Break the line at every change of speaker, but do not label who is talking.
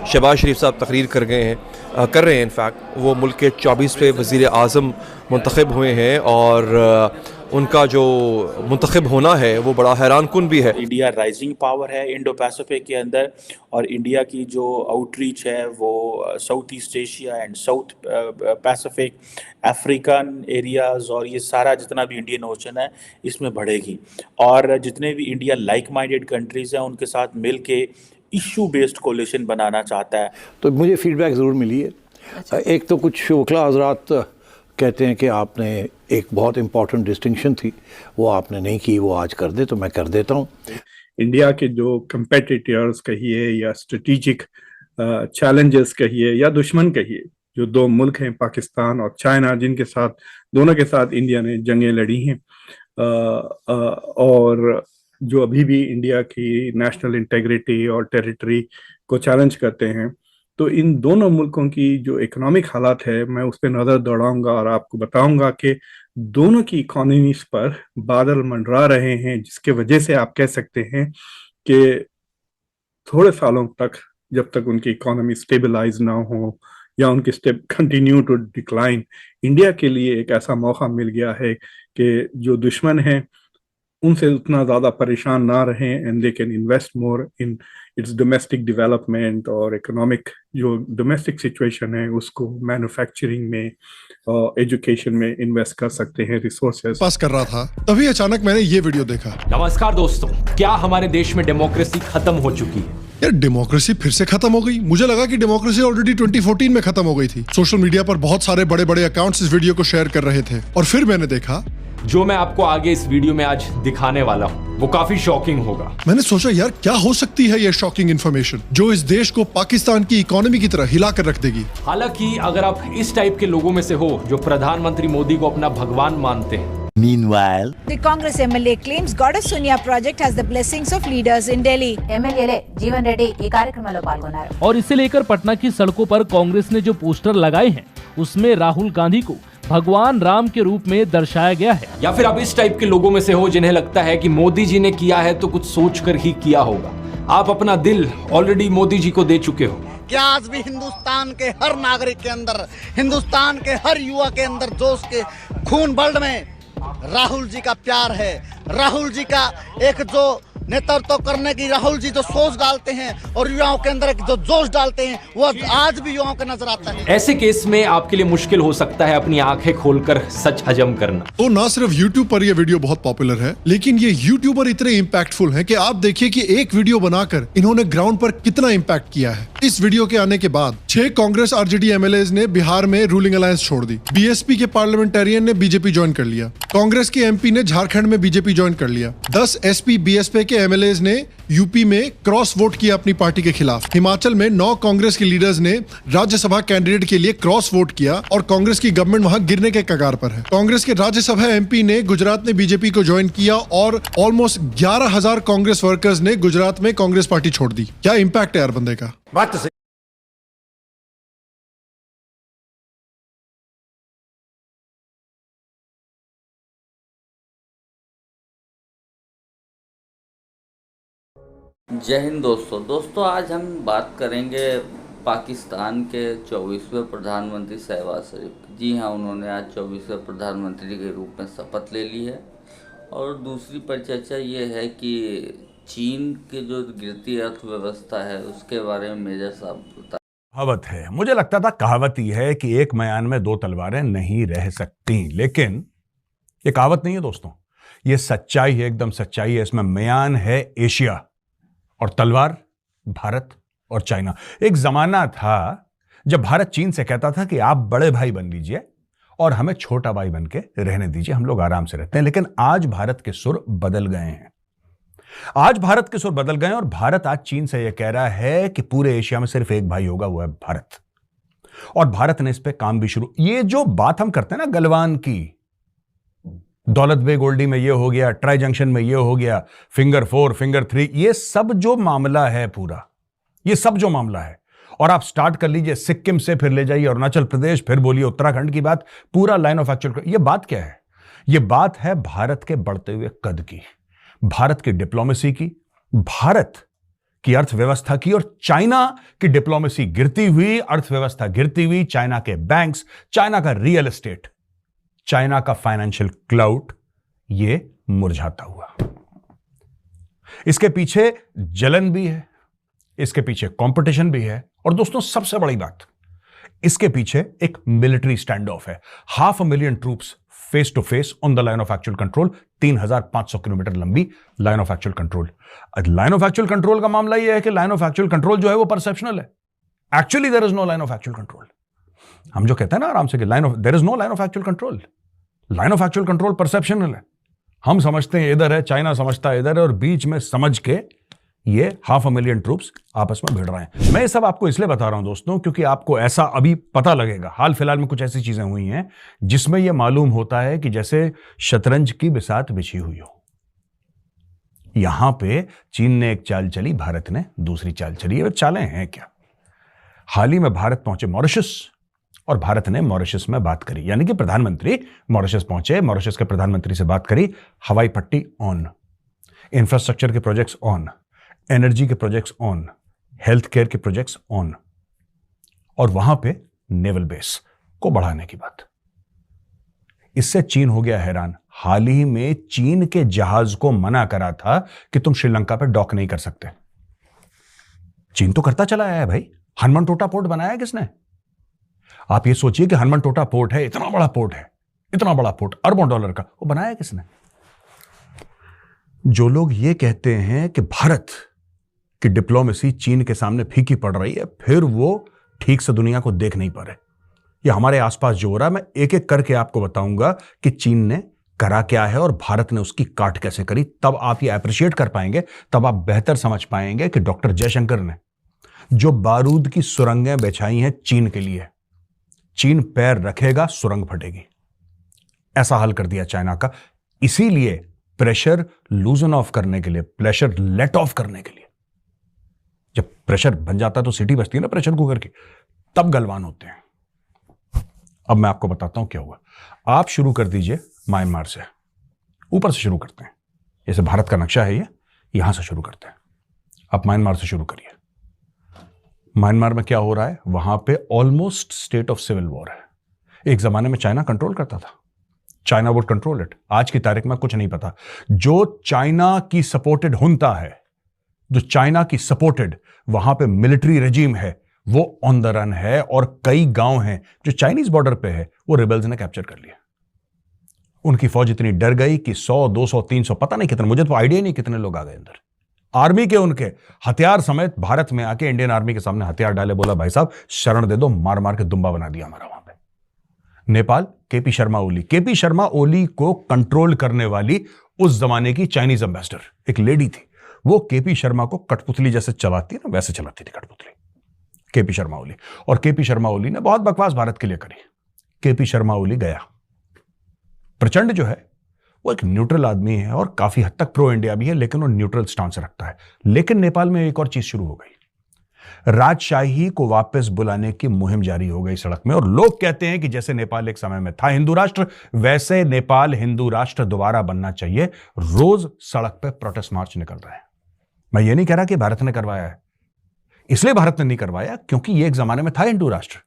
शहबाज शरीफ साहब तकरीर कर रहे हैं। इनफैक्ट वो मुल्क के 24वें वज़ीर आज़म मुंतखब हुए हैं और उनका जो मुंतखब होना है वो बड़ा हैरान कुन भी है।
इंडिया राइजिंग पावर है इंडो पैसिफिक के अंदर, और इंडिया की जो आउटरीच है वो south east Asia and south Pacific, African areas और ये सारा जितना भी इंडियन ओशन है इसमें बढ़ेगी। और जितने भी इंडिया लाइक माइंडेड कंट्रीज़ हैं उनके साथ मिल के इशू बेस्ड कोलिशन बनाना चाहता है।
तो मुझे फीडबैक ज़रूर मिली है। एक तो कुछ वकला हज़रात कहते हैं कि आपने एक बहुत इम्पॉर्टेंट डिस्टिंक्शन थी वो आपने नहीं की, वो आज कर दे, तो मैं कर देता हूँ।
इंडिया के जो कंपेटिटर्स कहिए या स्ट्रेटेजिक चैलेंजेस कहिए या दुश्मन कहिए, जो दो मुल्क हैं पाकिस्तान और चाइना, जिनके साथ दोनों के साथ इंडिया ने जंगें लड़ी हैं और जो अभी भी इंडिया की नेशनल इंटेग्रिटी और टेरिटरी को चैलेंज करते हैं, तो इन दोनों मुल्कों की जो इकोनॉमिक हालात है मैं उस पर नज़र दौड़ाऊंगा और आपको बताऊंगा कि दोनों की इकोनॉमीज पर बादल मंडरा रहे हैं, जिसके वजह से आप कह सकते हैं कि थोड़े सालों तक जब तक उनकी इकोनॉमी स्टेबलाइज ना हो या उनकी step continue to decline, India के लिए एक ऐसा मौका मिल गया है कि जो दुश्मन है उनसे उतना ज़्यादा परेशान ना रहें and they can invest more in its domestic development और इकोनॉमिक जो डोमेस्टिक सिचुएशन है उसको मैन्युफैक्चरिंग में और एजुकेशन में इन्वेस्ट कर सकते हैं। रिसोर्सेज
पास कर रहा था तभी अचानक मैंने ये वीडियो देखा।
नमस्कार दोस्तों, क्या हमारे देश में डेमोक्रेसी खत्म हो चुकी है?
यार डेमोक्रेसी फिर से खत्म हो गई? मुझे लगा कि डेमोक्रेसी ऑलरेडी 2014 में खत्म हो गई थी। सोशल मीडिया पर बहुत सारे बड़े बड़े अकाउंट्स इस वीडियो को शेयर कर रहे थे और फिर मैंने देखा
जो मैं आपको आगे इस वीडियो में आज दिखाने वाला हूँ वो काफी शॉकिंग होगा।
मैंने सोचा यार क्या हो सकती है ये शॉकिंग इन्फॉर्मेशन जो इस देश को पाकिस्तान की इकोनॉमी की तरह हिला कर रख देगी।
हालांकि अगर आप इस टाइप के लोगों में से हो जो प्रधानमंत्री मोदी को अपना भगवान मानते हैं।
Meanwhile,
the Congress MLA claims Goddess Sonia project has the blessings of leaders in Delhi.
MLA जीवन रेड्डी ఈ కార్యక్రమంలో పాల్గొన్నారు
और इसे लेकर पटना की सड़कों पर कांग्रेस ने जो पोस्टर लगाए हैं उसमें राहुल गांधी को भगवान राम के रूप में दर्शाया गया है।
या फिर आप इस टाइप के लोगों में से हो जिन्हें लगता है कि मोदी जी ने किया है तो कुछ सोच कर ही किया होगा। आप अपना दिल ऑलरेडी मोदी जी को दे चुके हो।
क्या आज भी हिंदुस्तान के हर नागरिक के अंदर, हिंदुस्तान के हर युवा के अंदर जोश के खून बल्ड में राहुल जी का प्यार है? राहुल जी का एक जो नेतृत्व करने की राहुल जी जो सोच डालते हैं और युवाओं के अंदर जो जोश डालते हैं वो आज भी युवाओं को नजर आता है।
ऐसे केस में आपके लिए मुश्किल हो सकता है अपनी आंखें खोलकर सच हजम करना।
तो ना सिर्फ YouTube पर ये वीडियो बहुत पॉपुलर है, लेकिन ये यूट्यूबर इतने इम्पैक्टफुल हैं कि आप देखिए कि एक वीडियो बनाकर इन्होंने ग्राउंड पर कितना इम्पैक्ट किया है। इस वीडियो के आने के बाद 6 कांग्रेस आरजेडी एमएलएज ने बिहार में रूलिंग अलायंस छोड़ दी। बीएसपी के पार्लियामेंटेरियन ने बीजेपी ज्वाइन कर लिया। कांग्रेस के एमपी ने झारखंड में बीजेपी ज्वाइन कर लिया। 10 एसपी बीएसपी के एमएलएज ने यूपी में क्रॉस वोट किया अपनी पार्टी के खिलाफ। हिमाचल में 9 कांग्रेस के लीडर्स ने राज्यसभा कैंडिडेट के लिए क्रॉस वोट किया और कांग्रेस की गवर्नमेंट वहां गिरने के कगार पर है। कांग्रेस के राज्यसभा एमपी ने गुजरात में बीजेपी को ज्वाइन किया और ऑलमोस्ट 11,000 कांग्रेस वर्कर्स ने गुजरात में कांग्रेस पार्टी छोड़ दी। क्या इंपैक्ट है यार बंदे का।
बात तो सही।
जय हिंद दोस्तों आज हम बात करेंगे पाकिस्तान के 24वें प्रधानमंत्री शहबाज शरीफ की। जी हाँ, उन्होंने आज 24वें प्रधानमंत्री के रूप में शपथ ले ली है। और दूसरी परिचर्चा ये है कि चीन की जो गिरती अर्थव्यवस्था है उसके बारे में मेजर साहब बता।
कहावत है, मुझे लगता था कहावत ही है कि एक म्यान में 2 तलवारें नहीं रह सकती, लेकिन ये कहावत नहीं है दोस्तों, ये सच्चाई है, एकदम सच्चाई है। इसमें म्यान है एशिया और तलवार भारत और चाइना। एक जमाना था जब भारत चीन से कहता था कि आप बड़े भाई बन लीजिए और हमें छोटा भाई बन के रहने दीजिए, हम लोग आराम से रहते हैं। लेकिन आज भारत के सुर बदल गए हैं। आज भारत के सुर बदल गए और भारत आज चीन से यह कह रहा है कि पूरे एशिया में सिर्फ एक भाई होगा, वो है भारत। और भारत ने इस पे काम भी शुरू। ये जो बात हम करते हैं ना गलवान की, दौलत बे गोल्डी में ये हो गया, ट्राई जंक्शन में ये हो गया, फिंगर 4 फिंगर 3, ये सब जो मामला है पूरा, ये सब जो मामला है, और आप स्टार्ट कर लीजिए सिक्किम से, फिर ले जाइए अरुणाचल प्रदेश, फिर बोलिए उत्तराखंड की बात, पूरा लाइन ऑफ एक्चुअल। ये बात क्या है? ये बात है भारत के बढ़ते हुए कद की, भारत की डिप्लोमेसी की, भारत की अर्थव्यवस्था की, और चाइना की डिप्लोमेसी गिरती हुई, अर्थव्यवस्था गिरती हुई, चाइना के बैंक्स, चाइना का रियल एस्टेट, चाइना का फाइनेंशियल क्लाउड, ये मुरझाता हुआ। इसके पीछे जलन भी है, इसके पीछे कंपटीशन भी है, और दोस्तों सबसे बड़ी बात, इसके पीछे एक मिलिट्री स्टैंड ऑफ है। 500,000 troops face to face on the line of actual control, 3,500 kilometre लंबी line of actual control. Line of actual control का मामला यह है कि लाइन ऑफ एक्चुअल कंट्रोल जो है वो परसेप्शनल है। Actually there is no line of actual control. हम जो कहते हैं ना आराम से कि there is no line of actual control, line of actual control perceptional है। हम समझते हैं इधर है, चाइना समझता है इधर है, और बीच में समझ के ये 500,000 ट्रूप्स आपस में भिड़ रहे हैं। मैं ये सब आपको इसलिए बता रहा हूं दोस्तों, क्योंकि आपको ऐसा अभी पता लगेगा, हाल फिलहाल में कुछ ऐसी चीजें हुई हैं जिसमें यह मालूम होता है कि जैसे शतरंज की बिसात बिछी हुई हो। यहां पे चीन ने एक चाल चली, भारत ने दूसरी चाल चली। ये चालें हैं क्या? हाल ही में भारत पहुंचे मॉरिशस, और भारत ने मॉरिशस में बात करी, यानी कि प्रधानमंत्री मॉरिशस पहुंचे, मॉरिशस के प्रधानमंत्री से बात करी। हवाई पट्टी ऑन, इंफ्रास्ट्रक्चर के प्रोजेक्ट्स ऑन, एनर्जी के प्रोजेक्ट्स ऑन, हेल्थ केयर के प्रोजेक्ट्स ऑन, और वहां पे नेवल बेस को बढ़ाने की बात। इससे चीन हो गया हैरान। हाल ही में चीन के जहाज को मना करा था कि तुम श्रीलंका पे डॉक नहीं कर सकते। चीन तो करता चला आया है भाई। हनुमानटोटा पोर्ट बनाया है किसने? आप ये सोचिए कि हनुमानटोटा पोर्ट है, इतना बड़ा पोर्ट है, इतना बड़ा पोर्ट, अरबों डॉलर का, वो बनाया किसने? जो लोग ये कहते हैं कि भारत की डिप्लोमेसी चीन के सामने फीकी पड़ रही है, फिर वो ठीक से दुनिया को देख नहीं पा रहे। ये हमारे आसपास जो हो रहा है, मैं एक एक करके आपको बताऊंगा कि चीन ने करा क्या है और भारत ने उसकी काट कैसे करी। तब आप ये अप्रिशिएट कर पाएंगे, तब आप बेहतर समझ पाएंगे कि डॉक्टर जयशंकर ने जो बारूद की सुरंगें बिछाई हैं चीन के लिए, चीन पैर रखेगा सुरंग फटेगी, ऐसा हल कर दिया चाइना का। इसीलिए प्रेशर लूजन ऑफ करने के लिए, प्रेशर लेट ऑफ करने के लिए, जब प्रेशर बन जाता है तो सीटी बजती है ना प्रेशर कुकर की, तब गलवान होते हैं। अब मैं आपको बताता हूं क्या हुआ। आप शुरू कर दीजिए म्यांमार से, ऊपर से शुरू करते हैं। जैसे भारत का नक्शा है ये, यहां से शुरू करते हैं। आप म्यांमार से शुरू करिए। म्यांमार में क्या हो रहा है? वहां पे almost state of civil war है। एक जमाने में चाइना कंट्रोल करता था, चाइना वुड कंट्रोल इट। आज की तारीख में कुछ नहीं पता। जो चाइना की सपोर्टेड हुंता है, जो चाइना की सपोर्टेड वहां पे मिलिट्री रेजिम है, वो ऑन द रन है, और कई गांव हैं जो चाइनीज बॉर्डर पे है, वो रिबेल्स ने कैप्चर कर लिया। उनकी फौज इतनी डर गई कि 100, 200, 300, पता नहीं कितने, मुझे तो आइडिया नहीं कितने लोग आ गए अंदर। आर्मी के उनके हथियार समेत भारत में आके इंडियन आर्मी के सामने हथियार डाले, बोला भाई साहब शरण दे दो, मार मार के दुम्बा बना दिया हमारा वहां पे। नेपाल, केपी शर्मा ओली। केपी शर्मा ओली को कंट्रोल करने वाली उस जमाने की चाइनीज एम्बेसडर एक लेडी थी। वो केपी शर्मा को कठपुतली जैसे चलाती है ना, वैसे चलाती थी कठपुतली, केपी शर्मा ओली। और केपी शर्मा ओली ने बहुत बकवास भारत के लिए करी। केपी शर्मा ओली गया। प्रचंड जो है वो एक न्यूट्रल आदमी है और काफी हद तक प्रो इंडिया भी है, लेकिन वो न्यूट्रल स्टांस रखता है। लेकिन नेपाल में एक और चीज शुरू हो गई। राजशाही को वापस बुलाने की मुहिम जारी हो गई सड़क में, और लोग कहते हैं कि जैसे नेपाल एक समय में था हिंदू राष्ट्र, वैसे नेपाल हिंदू राष्ट्र दोबारा बनना चाहिए। रोज सड़क पे प्रोटेस्ट मार्च निकल रहे हैं। मैं ये नहीं कह रहा कि भारत ने करवाया है, इसलिए भारत ने नहीं करवाया क्योंकि ये एक जमाने में था हिंदू राष्ट्र।